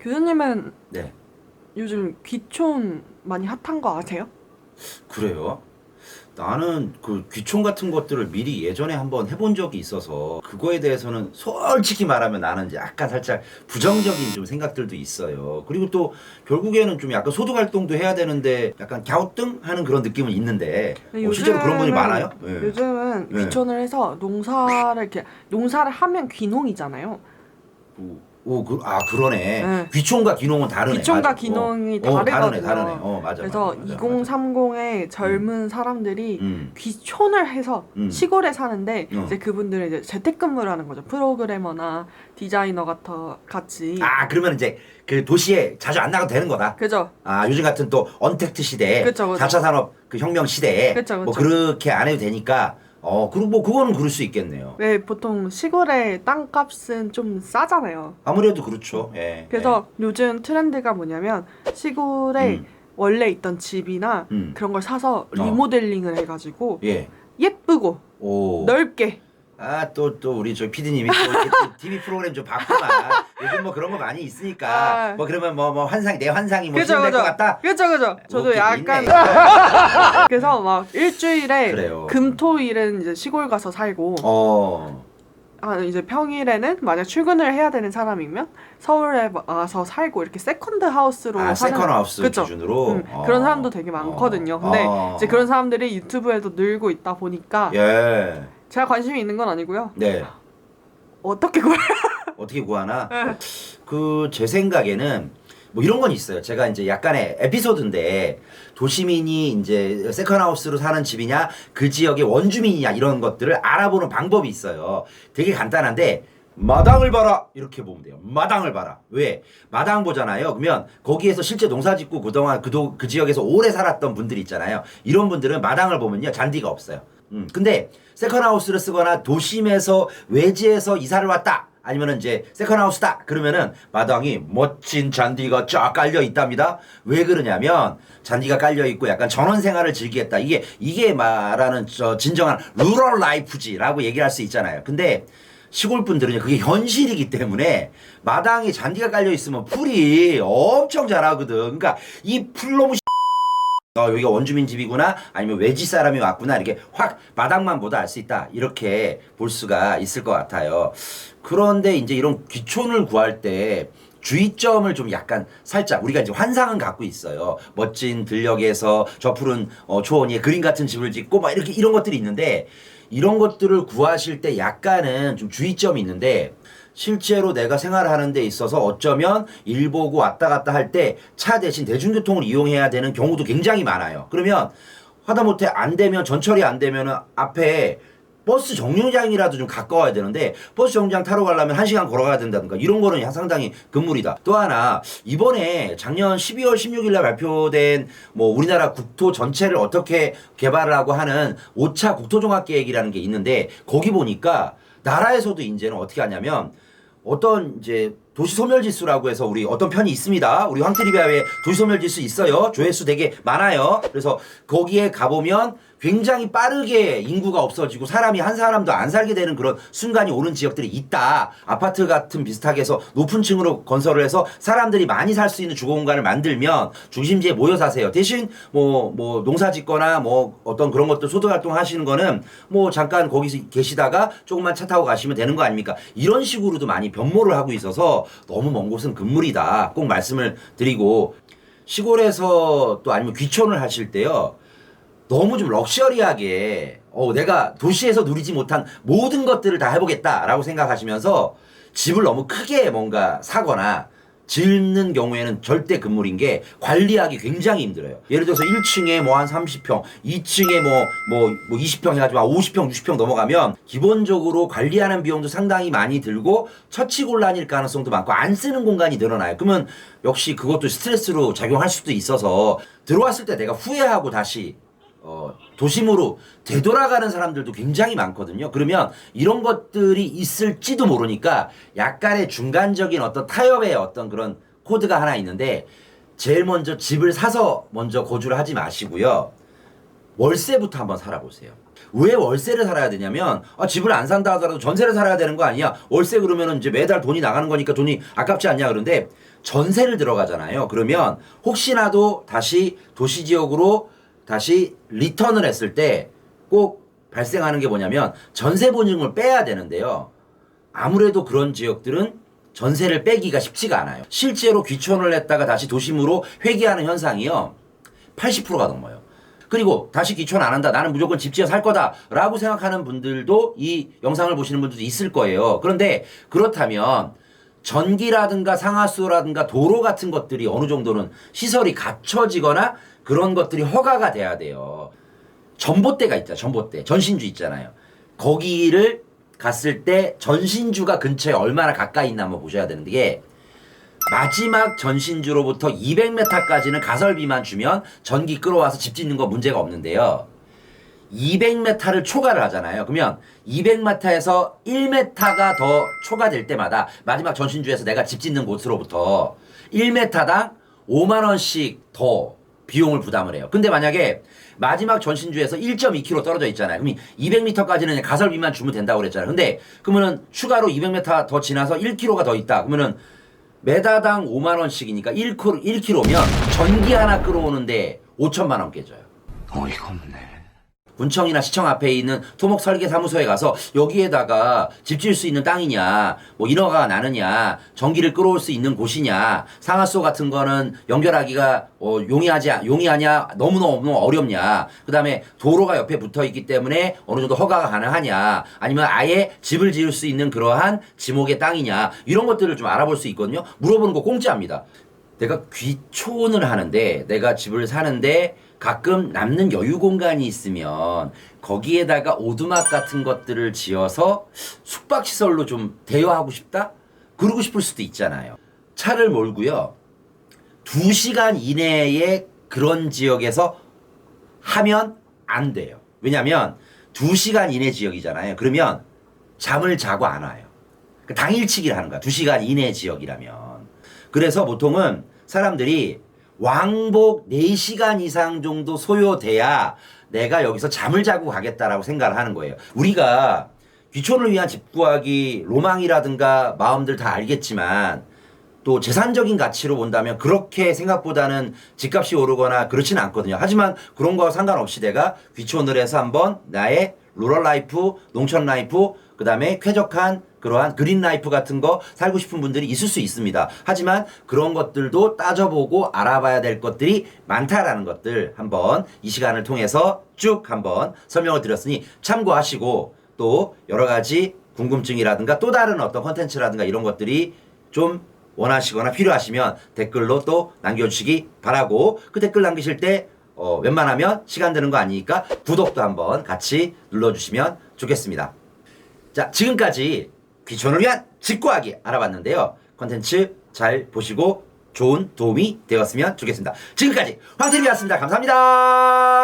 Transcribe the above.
교수님은 네. 요즘 귀촌 많이 핫한 거 아세요? 그래요? 나는 그 귀촌 같은 것들을 미리 예전에 한번 해본 적이 있어서 그거에 대해서는 솔직히 말하면 나는 이제 약간 살짝 부정적인 좀 생각들도 있어요. 그리고 또 결국에는 좀 약간 소득 활동도 해야 되는데 약간 갸우뚱하는 그런 느낌은 있는데 근데 실제로 그런 분이 많아요? 예. 요즘은 예. 귀촌을 해서 농사를 하면 귀농이잖아요. 그러네. 네. 귀촌과 귀농은 다르네. 귀촌과 맞아. 귀농이 다르네, 다르거든요. 다르네. 맞아, 맞아, 그래서 맞아, 맞아. 2030의 젊은 사람들이 음, 귀촌을 해서 음, 시골에 사는데 어. 이제 그분들은 이제 재택근무를 하는 거죠. 프로그래머나 디자이너 같이. 그러면 이제 그 도시에 자주 안 나가도 되는 거다. 그죠? 요즘 같은 또 언택트 시대에 그죠, 그죠. 4차 산업 그 혁명 시대에 그쵸, 뭐 그쵸. 그렇게 안 해도 되니까 그리고 뭐 그거는 그럴 수 있겠네요. 왜 보통 시골의 땅값은 좀 싸잖아요. 아무래도 그렇죠. 예, 예. 그래서 요즘 트렌드가 뭐냐면 시골에 음, 원래 있던 집이나 음, 그런 걸 사서 어, 리모델링을 해가지고 예. 예쁘고 오. 넓게. 또 우리 저 PD님이 또 이렇게 또 TV 프로그램 좀 봤구만. 요즘 뭐 그런 거 많이 있으니까. 아, 뭐 그러면 뭐 환상이, 내 환상이 뭐 그죠, 실현될 것 그죠. 같다? 그죠, 그죠. 저도 웃기고 약간 있네. 그래서 막 일주일에 그래요. 금토일은 이제 시골 가서 살고 어, 이제 평일에는 만약 출근을 해야 되는 사람이면 서울에 와서 살고 이렇게 세컨드 하우스로 사는. 세컨 하우스 그쵸. 기준으로? 그런 사람도 되게 많거든요. 근데 이제 그런 사람들이 유튜브에도 늘고 있다 보니까 예. 제가 관심이 있는 건 아니고요. 네. 어떻게 구해? 어떻게 구하나? 제 생각에는 뭐 이런 건 있어요. 제가 이제 약간의 에피소드인데 도시민이 이제 세컨하우스로 사는 집이냐 그 지역의 원주민이냐 이런 것들을 알아보는 방법이 있어요. 되게 간단한데 마당을 봐라 이렇게 보면 돼요. 마당을 봐라. 왜? 마당 보잖아요. 그러면 거기에서 실제 농사 짓고 그동안 그 지역에서 오래 살았던 분들 있잖아요. 이런 분들은 마당을 보면요 잔디가 없어요. 근데 세컨하우스를 쓰거나 도심에서 외지에서 이사를 왔다. 아니면은 이제 세컨하우스다. 그러면은 마당이 멋진 잔디가 쫙 깔려 있답니다. 왜 그러냐면 잔디가 깔려 있고 약간 전원 생활을 즐기겠다. 이게 말하는 진정한 루럴 라이프지라고 얘기할 수 있잖아요. 근데 시골 분들은 그게 현실이기 때문에 마당에 잔디가 깔려 있으면 풀이 엄청 자라거든. 그러니까 이 풀놈의 여기가 원주민 집이구나 아니면 외지 사람이 왔구나 이렇게 확 마당만 보다 알 수 있다 이렇게 볼 수가 있을 것 같아요. 그런데 이제 이런 귀촌을 구할 때 주의점을 좀 약간 살짝 우리가 이제 환상은 갖고 있어요. 멋진 들녘에서 저 푸른 초원 위에 그림 같은 집을 짓고 막 이렇게 이런 것들이 있는데 이런 것들을 구하실 때 약간은 좀 주의점이 있는데 실제로 내가 생활하는 데 있어서 어쩌면 일 보고 왔다 갔다 할 때 차 대신 대중교통을 이용해야 되는 경우도 굉장히 많아요. 그러면 하다못해 안 되면 전철이 안 되면은 앞에 버스 정류장이라도 좀 가까워야 되는데 버스 정류장 타러 가려면 1시간 걸어가야 된다든가 이런 거는 상당히 금물이다. 또 하나 이번에 작년 12월 16일 날 발표된 뭐 우리나라 국토 전체를 어떻게 개발하고 하는 5차 국토종합계획이라는 게 있는데 거기 보니까 나라에서도 이제는 어떻게 하냐면 어떤 이제 도시 소멸 지수라고 해서 우리 어떤 편이 있습니다. 우리 황트리비아에 도시 소멸 지수 있어요. 조회수 되게 많아요. 그래서 거기에 가보면 굉장히 빠르게 인구가 없어지고 사람이 한 사람도 안 살게 되는 그런 순간이 오는 지역들이 있다. 아파트 같은 비슷하게 해서 높은 층으로 건설을 해서 사람들이 많이 살 수 있는 주거 공간을 만들면 중심지에 모여 사세요. 대신 뭐 농사 짓거나 뭐 어떤 그런 것들 소득 활동 하시는 거는 뭐 잠깐 거기서 계시다가 조금만 차 타고 가시면 되는 거 아닙니까? 이런 식으로도 많이 변모를 하고 있어서 너무 먼 곳은 금물이다. 꼭 말씀을 드리고 시골에서 또 아니면 귀촌을 하실 때요. 너무 좀 럭셔리하게 내가 도시에서 누리지 못한 모든 것들을 다 해보겠다라고 생각하시면서 집을 너무 크게 뭔가 사거나 짓는 경우에는 절대 금물인 게 관리하기 굉장히 힘들어요. 예를 들어서 1층에 뭐 한 30평, 2층에 뭐 20평 해가지고 50평, 60평 넘어가면 기본적으로 관리하는 비용도 상당히 많이 들고 처치곤란일 가능성도 많고 안 쓰는 공간이 늘어나요. 그러면 역시 그것도 스트레스로 작용할 수도 있어서 들어왔을 때 내가 후회하고 다시 도심으로 되돌아가는 사람들도 굉장히 많거든요. 그러면 이런 것들이 있을지도 모르니까 약간의 중간적인 어떤 타협의 어떤 그런 코드가 하나 있는데 제일 먼저 집을 사서 먼저 거주를 하지 마시고요. 월세부터 한번 살아보세요. 왜 월세를 살아야 되냐면 집을 안 산다 하더라도 전세를 살아야 되는 거 아니야? 월세 그러면은 이제 매달 돈이 나가는 거니까 돈이 아깝지 않냐 그런데 전세를 들어가잖아요. 그러면 혹시나도 다시 도시 지역으로 다시 리턴을 했을 때 꼭 발생하는 게 뭐냐면 전세 보증을 빼야 되는데요. 아무래도 그런 지역들은 전세를 빼기가 쉽지가 않아요. 실제로 귀촌을 했다가 다시 도심으로 회귀하는 현상이요. 80%가 넘어요. 그리고 다시 귀촌 안 한다. 나는 무조건 집 지어 살 거다. 라고 생각하는 분들도 이 영상을 보시는 분들도 있을 거예요. 그런데 그렇다면 전기라든가 상하수라든가 도로 같은 것들이 어느 정도는 시설이 갖춰지거나 그런 것들이 허가가 돼야 돼요. 전봇대가 있잖아요. 전봇대. 전신주 있잖아요. 거기를 갔을 때 전신주가 근처에 얼마나 가까이 있나 한번 보셔야 되는 게 마지막 전신주로부터 200m까지는 가설비만 주면 전기 끌어와서 집 짓는 거 문제가 없는데요. 200m를 초과를 하잖아요. 그러면 200m에서 1m가 더 초과될 때마다 마지막 전신주에서 내가 집 짓는 곳으로부터 1m당 5만 원씩 더 비용을 부담을 해요. 근데 만약에 마지막 전신주에서 1.2km 떨어져 있잖아요. 그럼 200m까지는 가설비만 주면 된다고 그랬잖아요. 근데 그러면은 추가로 200m 더 지나서 1km가 더 있다. 그러면은 메다당 5만 원씩이니까 1km면 전기 하나 끌어오는데 5천만 원 깨져요. 어이가 없네. 군청이나 시청 앞에 있는 토목 설계 사무소에 가서 여기에다가 집 지을 수 있는 땅이냐, 뭐 인허가가 나느냐, 전기를 끌어올 수 있는 곳이냐, 상하수 같은 거는 연결하기가 용이하냐, 너무너무 어렵냐, 그 다음에 도로가 옆에 붙어 있기 때문에 어느 정도 허가가 가능하냐, 아니면 아예 집을 지을 수 있는 그러한 지목의 땅이냐, 이런 것들을 좀 알아볼 수 있거든요. 물어보는 거 공짜입니다. 내가 귀촌을 하는데, 내가 집을 사는데 가끔 남는 여유 공간이 있으면 거기에다가 오두막 같은 것들을 지어서 숙박시설로 좀 대여하고 싶다? 그러고 싶을 수도 있잖아요. 차를 몰고요. 2시간 이내에 그런 지역에서 하면 안 돼요. 왜냐면 2시간 이내 지역이잖아요. 그러면 잠을 자고 안 와요. 당일치기를 하는 거야. 2시간 이내 지역이라면. 그래서 보통은 사람들이 왕복 4시간 이상 정도 소요돼야 내가 여기서 잠을 자고 가겠다라고 생각을 하는 거예요. 우리가 귀촌을 위한 집 구하기 로망이라든가 마음들 다 알겠지만 또 재산적인 가치로 본다면 그렇게 생각보다는 집값이 오르거나 그렇지는 않거든요. 하지만 그런 거와 상관없이 내가 귀촌을 해서 한번 나의 루럴 라이프, 농촌 라이프, 그 다음에 쾌적한 그러한 그린 라이프 같은 거 살고 싶은 분들이 있을 수 있습니다. 하지만 그런 것들도 따져보고 알아봐야 될 것들이 많다라는 것들 한번 이 시간을 통해서 쭉 한번 설명을 드렸으니 참고하시고 또 여러 가지 궁금증이라든가 또 다른 어떤 컨텐츠라든가 이런 것들이 좀 원하시거나 필요하시면 댓글로 또 남겨주시기 바라고 그 댓글 남기실 때 웬만하면 시간 드는 거 아니니까 구독도 한번 같이 눌러주시면 좋겠습니다. 자, 지금까지 귀촌을 위한 집 구하기 알아봤는데요. 컨텐츠 잘 보시고 좋은 도움이 되었으면 좋겠습니다. 지금까지 황태리였습니다. 감사합니다.